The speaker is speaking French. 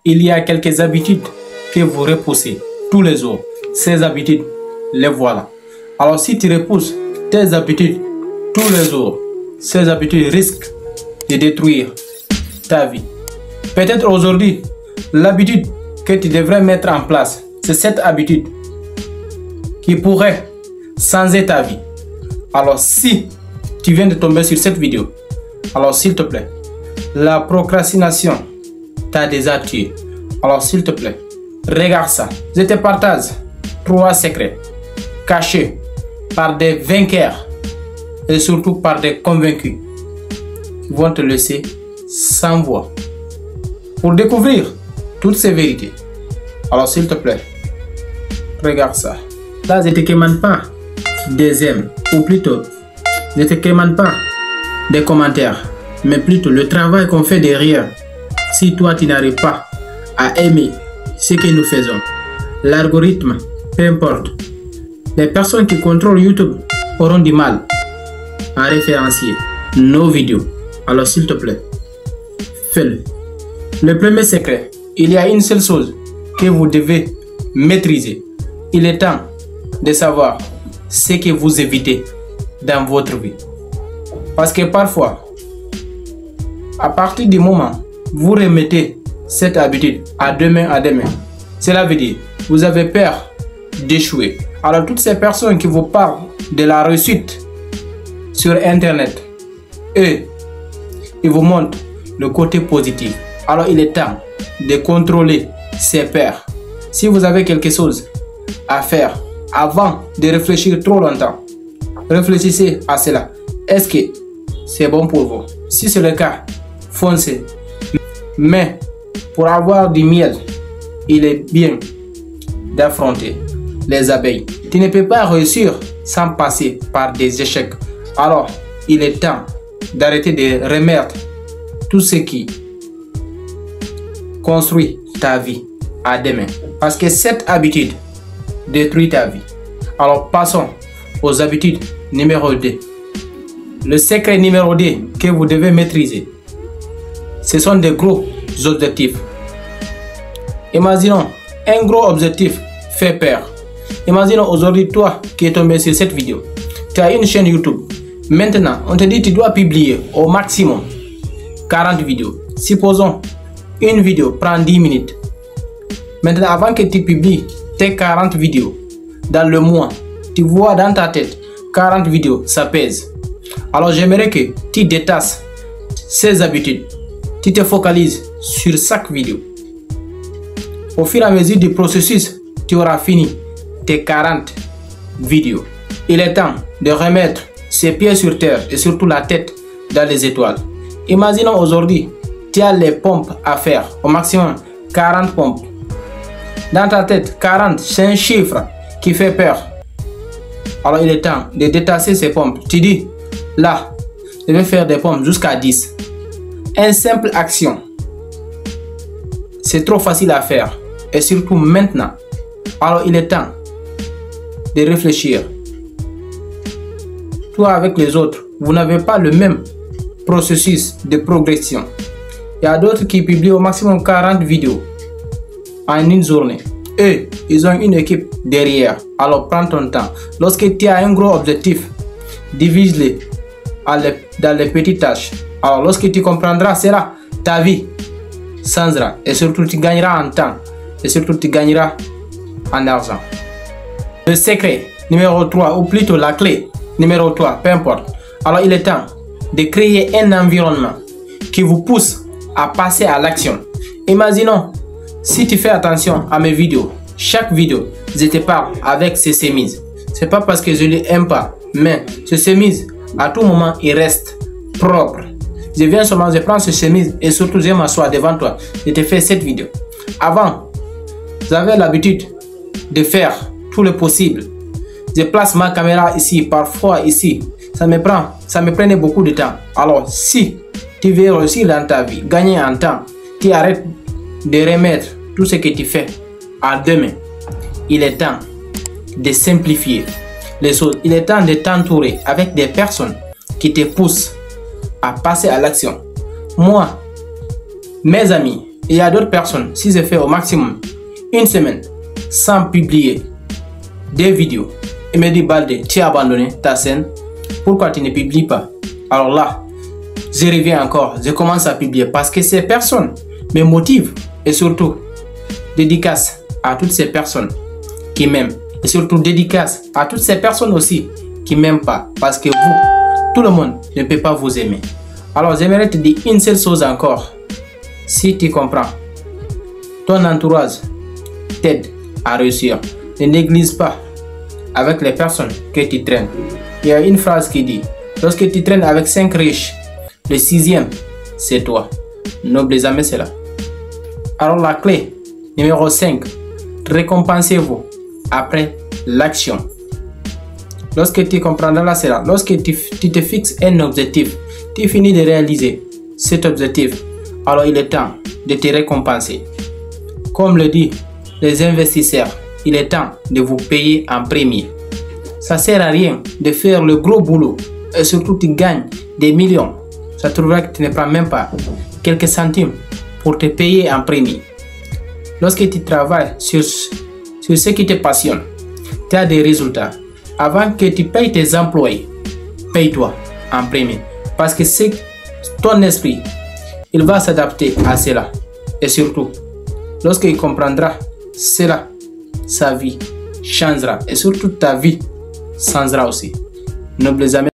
il y a quelques habitudes que vous repoussez tous les jours. Ces habitudes, les voilà. Alors si tu repousses tes habitudes tous les jours, ces habitudes risquent de détruire ta vie. Peut-être aujourd'hui, l'habitude que tu devrais mettre en place, c'est cette habitude qui pourrait changer ta vie. Alors si tu viens de tomber sur cette vidéo, alors s'il te plaît, la procrastination t'a déjà tué. Alors s'il te plaît, regarde ça. Je te partage 3 secrets cachés par des vainqueurs et surtout par des convaincus qui vont te laisser sans voix. Pour découvrir toutes ces vérités, alors s'il te plaît, regarde ça. Là, je ne te demande pas des aimes, ou plutôt, je ne te demande pas des commentaires, mais plutôt le travail qu'on fait derrière. Si toi, tu n'arrives pas à aimer ce que nous faisons, l'algorithme, peu importe, les personnes qui contrôlent YouTube auront du mal à référencier nos vidéos. Alors s'il te plaît, fais-le. Le premier secret, il y a une seule chose que vous devez maîtriser. Il est temps de savoir ce que vous évitez dans votre vie. Parce que parfois, à partir du moment où vous remettez cette habitude à demain, cela veut dire que vous avez peur d'échouer. Alors toutes ces personnes qui vous parlent de la réussite sur Internet, eux, ils vous montrent le côté positif. Alors il est temps de contrôler ces peurs. Si vous avez quelque chose à faire, avant de réfléchir trop longtemps, réfléchissez à cela. Est-ce que c'est bon pour vous? Si c'est le cas, foncez. Mais pour avoir du miel, il est bien d'affronter les abeilles. Tu ne peux pas réussir sans passer par des échecs. Alors, il est temps d'arrêter de remettre tout ce qui construit ta vie à demain. Parce que cette habitude détruit ta vie. Alors, passons aux habitudes numéro 2. Le secret numéro 2 que vous devez maîtriser, ce sont des gros objectifs. Imaginons, un gros objectif fait peur. Imaginons aujourd'hui, toi qui es tombé sur cette vidéo, tu as une chaîne YouTube. Maintenant, on te dit que tu dois publier au maximum 40 vidéos. Supposons, une vidéo prend 10 minutes. Maintenant, avant que tu publies tes 40 vidéos dans le mois, tu vois dans ta tête 40 vidéos, ça pèse. Alors j'aimerais que tu détaches ces habitudes. Tu te focalises sur chaque vidéo. Au fur et à mesure du processus, tu auras fini tes 40 vidéos. Il est temps de remettre ses pieds sur terre et surtout la tête dans les étoiles. Imaginons aujourd'hui, tu as les pompes à faire, au maximum 40 pompes. Dans ta tête, 40, c'est un chiffre qui fait peur. Alors il est temps de détacher ces pompes. Tu dis, là, je vais faire des pompes jusqu'à 10. Une simple action. C'est trop facile à faire. Et surtout maintenant. Alors il est temps de réfléchir. Toi avec les autres, vous n'avez pas le même processus de progression. Il y a d'autres qui publient au maximum 40 vidéos en une journée. Eux, ils ont une équipe derrière. Alors prends ton temps. Lorsque tu as un gros objectif, divise-les dans les petites tâches. Alors lorsque tu comprendras cela, ta vie changera. Et surtout tu gagneras en temps. Et surtout tu gagneras en argent. Le secret numéro 3, ou plutôt la clé numéro 3, peu importe. Alors il est temps de créer un environnement qui vous pousse à passer à l'action. Imaginons, si tu fais attention à mes vidéos, chaque vidéo, je te parle avec ces chemises. C'est pas parce que je les aime pas, mais ces chemises, à tout moment, ils restent propres. Je viens seulement, je prends ces chemises et surtout je m'assois devant toi. Je te fais cette vidéo. Avant, j'avais l'habitude de faire tout le possible. Je place ma caméra ici, parfois ici. Ça me prenait beaucoup de temps. Alors, si tu veux réussir dans ta vie, gagner en temps, tu arrêtes de remettre tout ce que tu fais à demain. Il est temps de simplifier les choses. Il est temps de t'entourer avec des personnes qui te poussent à passer à l'action. Moi, mes amis, Il y a d'autres personnes, si je fais au maximum une semaine sans publier des vidéos, et me dit Baldé, tu as abandonné ta scène, pourquoi tu ne publies pas? Alors là, je reviens encore, je commence à publier parce que ces personnes me motivent et surtout, dédicace à toutes ces personnes qui m'aiment et surtout dédicace à toutes ces personnes aussi qui m'aiment pas parce que vous, tout le monde ne peut pas vous aimer. Alors j'aimerais te dire une seule chose encore, si tu comprends, ton entourage t'aide à réussir, ne néglige pas avec les personnes que tu traînes. Il y a une phrase qui dit, lorsque tu traînes avec 5 riches, le 6e, c'est toi. N'oubliez jamais cela. Alors la clé numéro 5, récompensez-vous après l'action. Lorsque tu comprendras cela, lorsque tu te fixes un objectif, tu finis de réaliser cet objectif, alors il est temps de te récompenser. Comme le dit les investisseurs, il est temps de vous payer en premier. Ça sert à rien de faire le gros boulot et surtout tu gagnes des millions. Ça trouvera que tu ne prends même pas quelques centimes pour te payer en premier. Lorsque tu travailles sur ce qui te passionne, tu as des résultats. Avant que tu payes tes employés, paye-toi en premier. Parce que c'est ton esprit, il va s'adapter à cela. Et surtout, lorsqu'il comprendra cela, sa vie changera. Et surtout ta vie changera aussi. N'oubliez jamais.